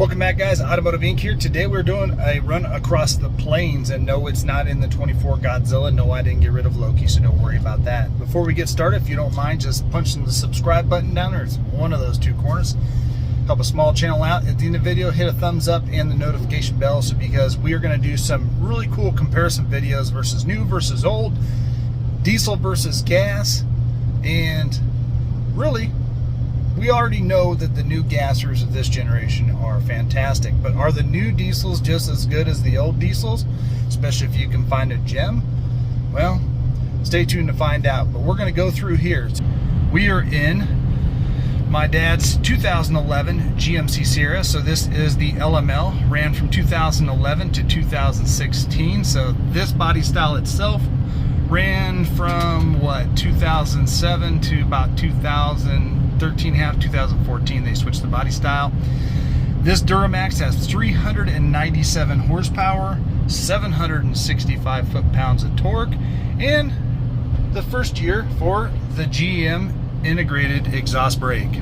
Welcome back, guys. Automotive Inc. here. Today we're doing a run across the plains, and no, it's not in the 24 Godzilla. No, I didn't get rid of Loki, so don't worry about that. Before we get started, if you don't mind just punching the subscribe button down there, it's one of those two corners. Help a small channel out. At the end of the video, hit a thumbs up and the notification bell, so because we are going to do some really cool comparison videos versus new versus old, diesel versus gas, and really, we already know that the new gassers of this generation are fantastic, but are the new diesels just as good as the old diesels, especially if you can find a gem? Well, stay tuned to find out, but we're going to go through here. We are in my dad's 2011 GMC Sierra, so this is the LML, ran from 2011 to 2016, so this body style itself ran from what, 2007 to about 2013, half 2014 they switched the body style. This Duramax has 397 horsepower, 765 foot-pounds of torque, and the first year for the GM integrated exhaust brake.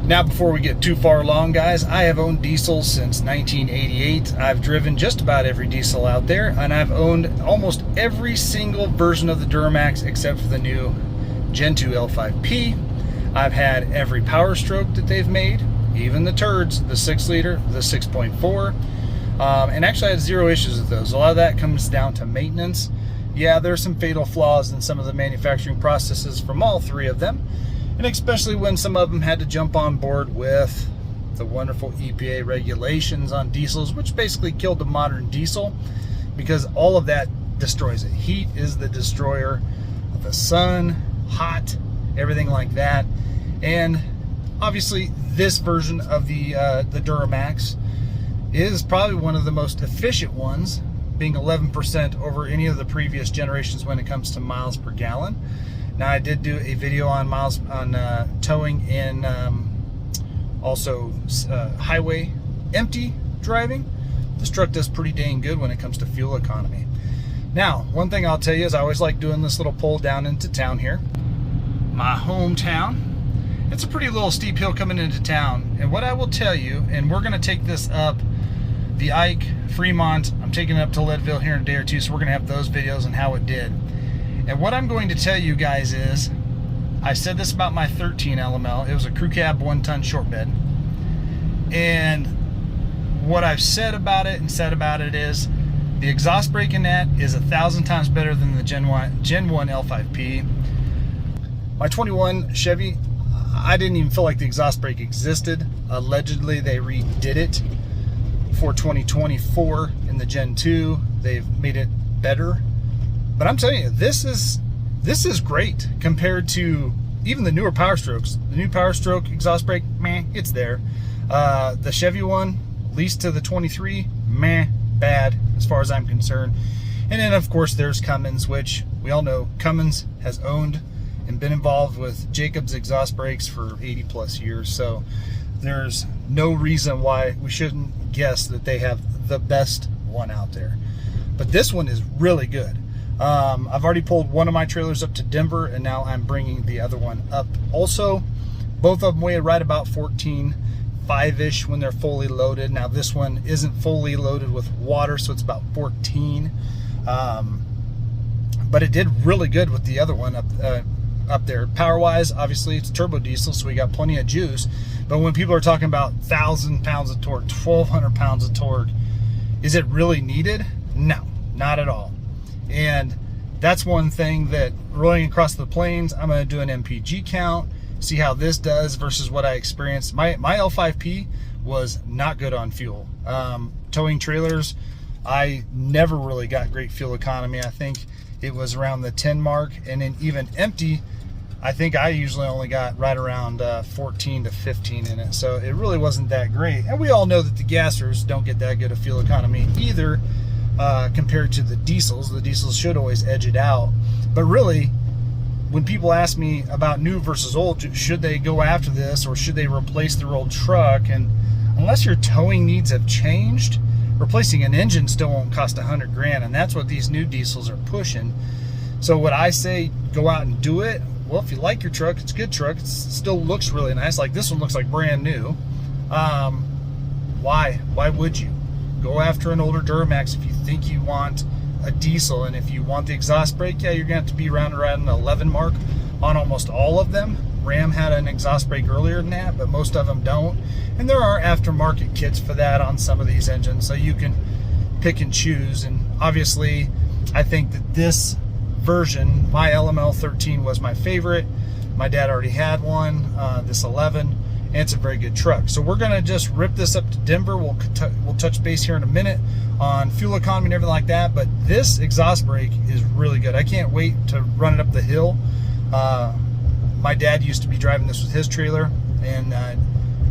Now, before we get too far along, guys, I have owned diesels since 1988. I've driven just about every diesel out there, and I've owned almost every single version of the Duramax except for the new Gen 2 L5P. I've had every power stroke that they've made, even the turds, the 6 liter, the 6.4, and actually I had zero issues with those. A lot of that comes down to maintenance. Yeah, there's some fatal flaws in some of the manufacturing processes from all three of them, and especially when some of them had to jump on board with the wonderful EPA regulations on diesels, which basically killed the modern diesel, because all of that destroys it. Heat is the destroyer of the sun, hot, everything like that. And obviously this version of the Duramax is probably one of the most efficient ones, being 11% over any of the previous generations when it comes to miles per gallon. Now, I did do a video on miles on towing and also highway empty driving. This truck does pretty dang good when it comes to fuel economy. Now, one thing I'll tell you is I always like doing this little pull down into town here. My hometown. It's a pretty little steep hill coming into town, and what I will tell you, and we're going to take this up the IKE, Fremont, I'm taking it up to Leadville here in a day or two, so we're going to have those videos on how it did. And what I'm going to tell you guys is, I said this about my 13 LML, it was a crew cab 1-ton short bed, and what I've said about it is the exhaust brake in that is 1,000 times better than the Gen 1 L5P. My 21 Chevy, I didn't even feel like the exhaust brake existed. Allegedly, they redid it for 2024 in the Gen 2. They've made it better. But I'm telling you, this is great compared to even the newer Power Strokes. The new Power Stroke exhaust brake, meh, it's there. The Chevy one, leased to the 23, meh, bad as far as I'm concerned. And then, of course, there's Cummins, which we all know Cummins has owned and been involved with Jacobs exhaust brakes for 80 plus years. So there's no reason why we shouldn't guess that they have the best one out there. But this one is really good. I've already pulled one of my trailers up to Denver, and now I'm bringing the other one up also. Both of them weigh right about 14.5-ish when they're fully loaded. Now this one isn't fully loaded with water, so it's about 14. But it did really good with the other one up there. Power-wise, obviously it's turbo diesel, so we got plenty of juice. But when people are talking about 1,000 pounds of torque, 1,200 pounds of torque, is it really needed? No, not at all. And that's one thing that rolling across the plains, I'm going to do an MPG count, see how this does versus what I experienced. My L5P was not good on fuel. Towing trailers, I never really got great fuel economy. I think it was around the 10 mark, and then even empty, I think I usually only got right around 14 to 15 in it. So it really wasn't that great. And we all know that the gassers don't get that good of fuel economy either. Compared to the diesels. The diesels should always edge it out. But really, when people ask me about new versus old, should they go after this or should they replace their old truck? And unless your towing needs have changed, replacing an engine still won't cost $100 grand, and that's what these new diesels are pushing. So would I say go out and do it? Well, if you like your truck, it's a good truck. It still looks really nice. Like this one looks like brand new. Why would you? Go after an older Duramax if you think you want a diesel, and if you want the exhaust brake, yeah, you're gonna have to be around an 11 mark on almost all of them. Ram had an exhaust brake earlier than that, but most of them don't. And there are aftermarket kits for that on some of these engines, so you can pick and choose. And obviously, I think that this version, my LML 13 was my favorite. My dad already had one, this 11, and it's a very good truck. So we're gonna just rip this up to Denver. We'll touch base here in a minute on fuel economy and everything like that, but this exhaust brake is really good. I can't wait to run it up the hill. My dad used to be driving this with his trailer, and I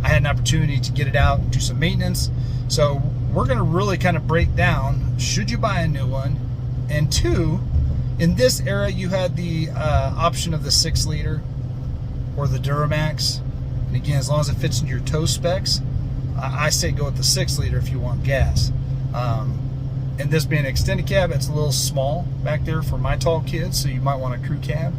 had an opportunity to get it out and do some maintenance. So we're gonna really kind of break down, should you buy a new one? And two, in this era, you had the option of the 6-liter or the Duramax. And again, as long as it fits into your tow specs, I say go with the 6-liter if you want gas. And this being an extended cab, it's a little small back there for my tall kids, so you might want a crew cab.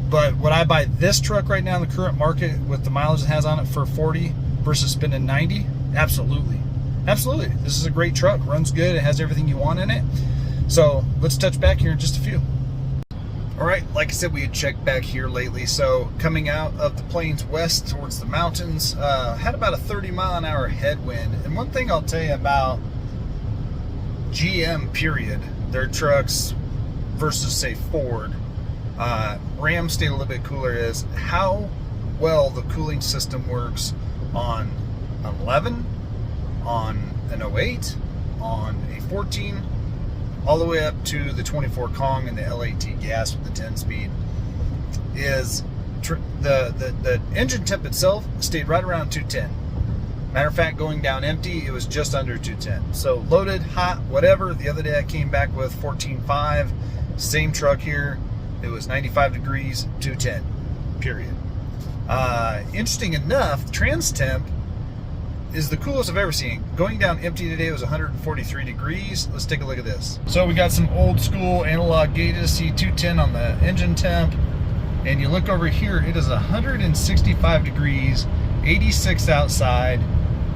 But would I buy this truck right now in the current market with the mileage it has on it for 40 versus spending 90? Absolutely. Absolutely. This is a great truck. Runs good. It has everything you want in it. So let's touch back here in just a few. All right, like I said, we had checked back here lately. So coming out of the plains west towards the mountains, had about a 30-mile-an-hour headwind. And one thing I'll tell you about GM, period, their trucks versus, say, Ford, Ram stayed a little bit cooler, is how well the cooling system works on an 11, on an 08, on a 14, all the way up to the 24 Kong and the LAT gas with the 10-speed, is the engine temp itself stayed right around 210. Matter of fact, going down empty, it was just under 210. So loaded, hot, whatever. The other day I came back with 14.5, same truck here. It was 95 degrees, 210, period. Interesting enough, trans temp is the coolest I've ever seen. Going down empty today was 143 degrees. Let's take a look at this. So we got some old school analog gauges, see 210 on the engine temp. And you look over here, it is 165 degrees, 86 outside,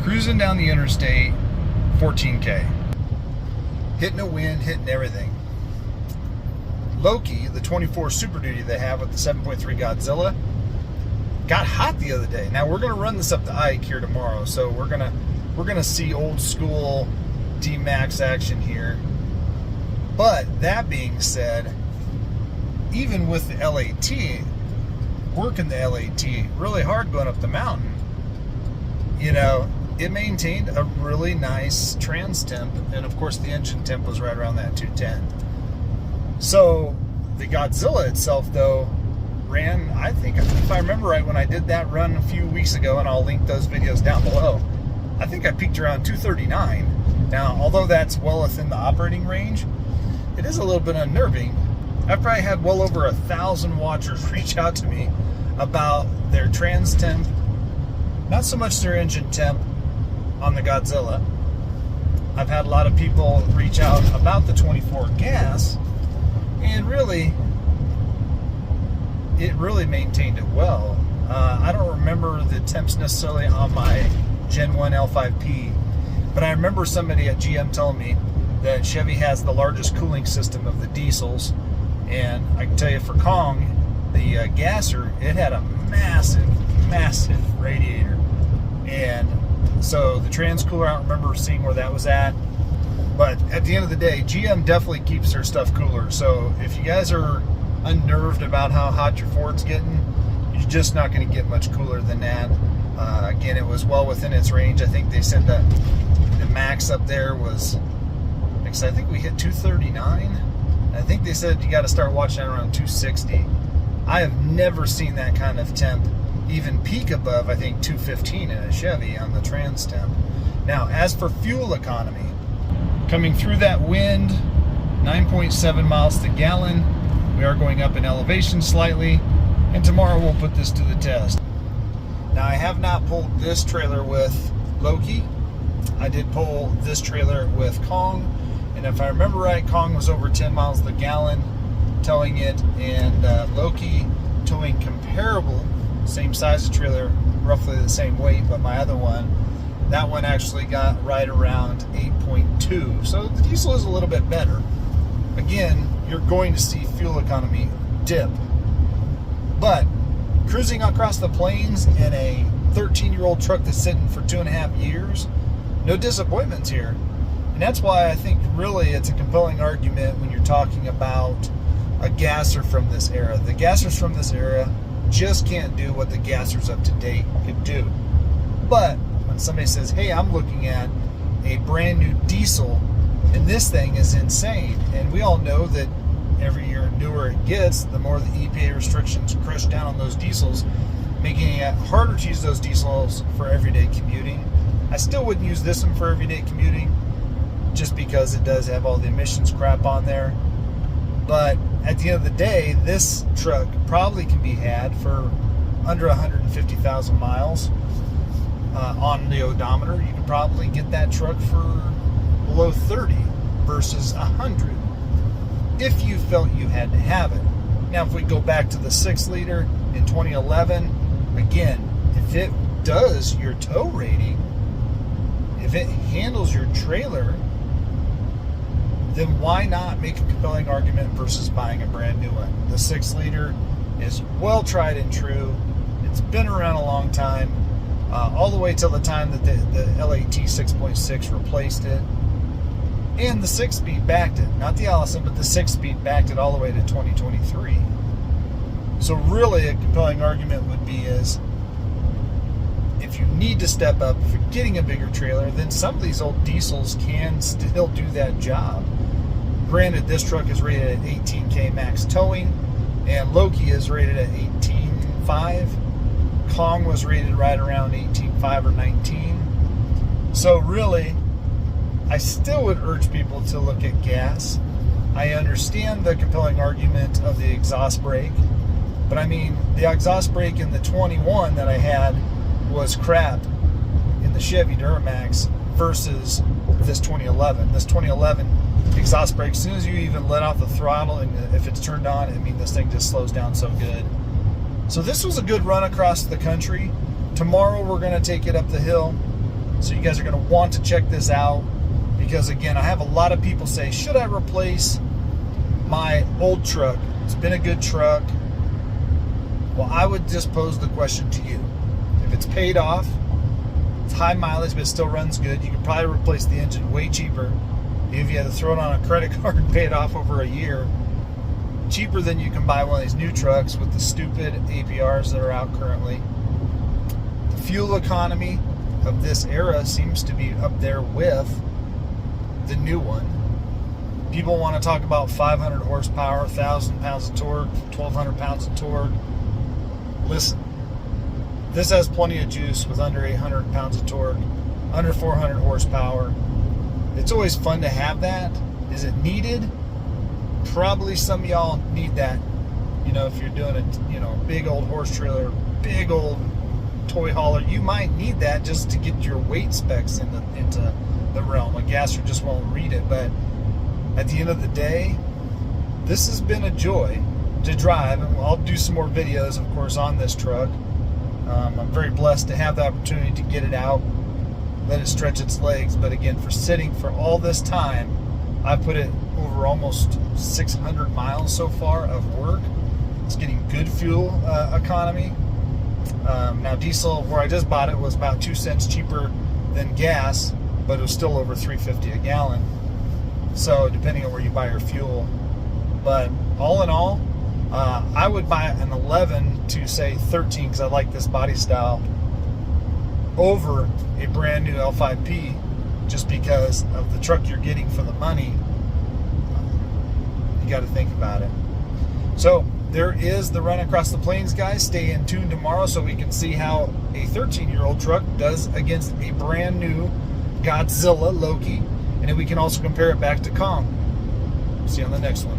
cruising down the interstate, 14K. Hitting a wind, hitting everything. Loki, the 24 Super Duty they have with the 7.3 Godzilla, got hot the other day. Now we're gonna run this up to IKE here tomorrow, so we're gonna see old school DMAX action here. But that being said, even with the LAT, working the LAT really hard going up the mountain, you know, it maintained a really nice trans temp, and of course the engine temp was right around that 210. So the Godzilla itself, though, ran, I think, if I remember right, when I did that run a few weeks ago, and I'll link those videos down below, I think I peaked around 239. Now, although that's well within the operating range, it is a little bit unnerving. I've probably had well over 1,000 watchers reach out to me about their trans temp, not so much their engine temp on the Godzilla. I've had a lot of people reach out about the 24 gas, and really, it really maintained it well. I don't remember the temps necessarily on my Gen 1 L5P, but I remember somebody at GM telling me that Chevy has the largest cooling system of the diesels, and I can tell you for Kong, the gasser, it had a massive radiator, and so the trans cooler, I don't remember seeing where that was at. But at the end of the day, GM definitely keeps their stuff cooler. So if you guys are unnerved about how hot your Ford's getting, you're just not going to get much cooler than that. Again, it was well within its range. I think they said that the max up there was, because I think we hit 239. I think they said you got to start watching around 260. I have never seen that kind of temp even peak above, I think, 215 in a Chevy on the trans temp. Now, as for fuel economy, coming through that wind, 9.7 miles to gallon. We are going up in elevation slightly, and tomorrow we'll put this to the test. Now, I have not pulled this trailer with Loki. I did pull this trailer with Kong, and if I remember right, Kong was over 10 miles to the gallon towing it, and Loki towing comparable, same size of trailer, roughly the same weight, but my other one That one actually got right around 8.2. So the diesel is a little bit better. Again, you're going to see fuel economy dip. But cruising across the plains in a 13-year-old truck that's sitting for 2.5 years, no disappointments here. And that's why I think really it's a compelling argument when you're talking about a gasser from this era. The gassers from this era just can't do what the gassers of today could do. But when somebody says, hey, I'm looking at a brand new diesel, and this thing is insane. And we all know that every year newer it gets, the more the EPA restrictions crush down on those diesels, making it harder to use those diesels for everyday commuting. I still wouldn't use this one for everyday commuting, just because it does have all the emissions crap on there. But at the end of the day, this truck probably can be had for under 150,000 miles on the odometer. You could probably get that truck for below 30 versus 100 if you felt you had to have it. Now, if we go back to the 6-liter in 2011, again, if it does your tow rating, if it handles your trailer, then why not make a compelling argument versus buying a brand new one? The 6-liter is well tried and true. It's been around a long time, all the way till the time that the LAT 6.6 replaced it. And the 6-speed backed it. Not the Allison, but the 6-speed backed it all the way to 2023. So really a compelling argument would be is, if you need to step up, if you're getting a bigger trailer, then some of these old diesels can still do that job. Granted, this truck is rated at 18K max towing, and Loki is rated at 18.5. Kong was rated right around 18.5 or 19. So really, I still would urge people to look at gas. I understand the compelling argument of the exhaust brake, but I mean, the exhaust brake in the 21 that I had was crap in the Chevy Duramax versus this 2011. This 2011 exhaust brake, as soon as you even let off the throttle and if it's turned on, I mean, this thing just slows down so good. So this was a good run across the country. Tomorrow we're going to take it up the hill. So you guys are going to want to check this out, because again, I have a lot of people say, should I replace my old truck? It's been a good truck. Well, I would just pose the question to you. If it's paid off, it's high mileage, but it still runs good, you could probably replace the engine way cheaper if you had to throw it on a credit card and pay it off over a year. Cheaper than you can buy one of these new trucks with the stupid APRs that are out currently. The fuel economy of this era seems to be up there with the new one. People want to talk about 500 horsepower, 1,000 pounds of torque, 1,200 pounds of torque. Listen, this has plenty of juice with under 800 pounds of torque, under 400 horsepower. It's always fun to have that. Is it needed? Probably some of y'all need that. You know, if you're doing a big old horse trailer, big old toy hauler, you might need that just to get your weight specs into the realm. A gasser just won't read it. But at the end of the day, this has been a joy to drive, and I'll do some more videos, of course, on this truck. I'm very blessed to have the opportunity to get it out, let it stretch its legs. But again, for sitting for all this time, I put it over almost 600 miles so far of work. It's getting good fuel economy. Now diesel, where I just bought it, was about 2 cents cheaper than gas, but it was still over $3.50 a gallon. So depending on where you buy your fuel. But all in all, I would buy an 11 to say 13, because I like this body style, over a brand new L5P, just because of the truck you're getting for the money. You got to think about it. So there is the run across the plains, guys. Stay in tune tomorrow so we can see how a 13-year-old truck does against a brand new Godzilla Loki, and then we can also compare it back to Kong. See you on the next one.